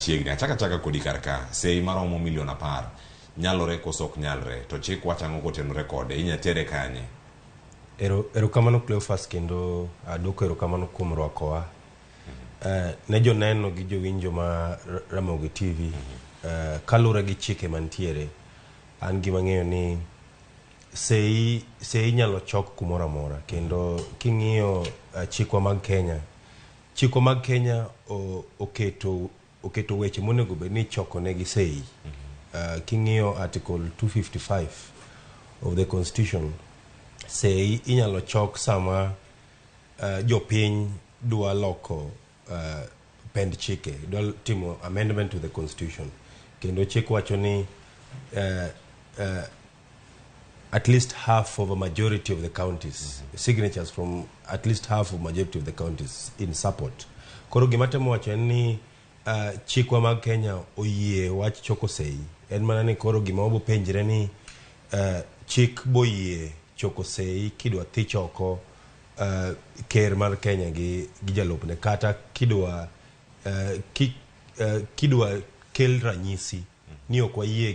chiegni achaka kodi karka sei maromo milion 10 nyalore koso ok nyalre to chik wachango kotenore kode inyatere kanye. Erokamano Cleophas kendo adwoko erokamano kuom rwakowa. Ne joneno gi jowinjo ma Ramogi TV kalure gi chike mantiere an gima ng'eyo ni Seyi nyalo chok kumora mora kendo king'iyo chikwa mag Kenya oketo weche monego bed ni chokne gi Seyi. King'iyo article 255 of the constitution, Seyi inyalo chok sama jopiny dwa loko pend chike, dwa timo amendment to the constitution. Kendo chik wacho ni at least half of a majority of the counties, signatures from at least half of majority of the counties in support. Koro gimatemo wacho ni chikwa mag Kenya oyie wach choko Seyi. En mana ni koro gima obo penjre ni chik boyie choko Seyi kidwa thi choko ker mar Kenya gi jalupne kata kidwa kel ranyisi ni ok wayie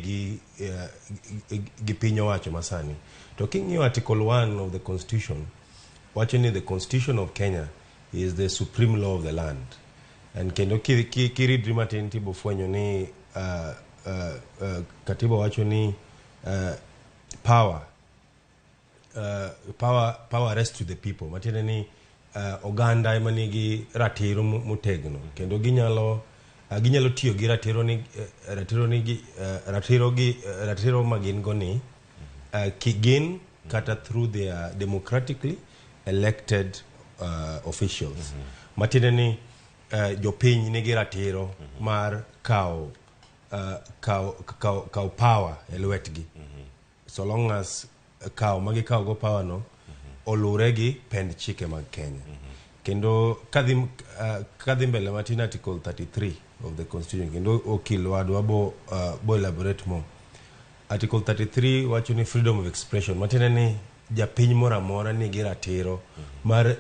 gi piny owacho masani. To king'iyo article 1 of the constitution wacho ni the constitution of Kenya is the supreme law of the land. And kendo kiridri matin tibo fwenyo ni katiba wacho ni power rests to the people. Matiende ni oganda ema nigi ratiro motegno kendo ginyalo tiyo gi ratiro magin go ni kigin kata through their democratically elected officials. Matiende ni jopiny nigi ratiro mar kao power e lwetgi. So long as magikaw go power no olure gi pend chike mag Kenya. Kendo kadhi mbele matin article 33 of the constitution kendo okil wadwa bo elaborate more. Article 33 wacho ni freedom of expression. Matiende ni japiny mora mora nigi ratiro mar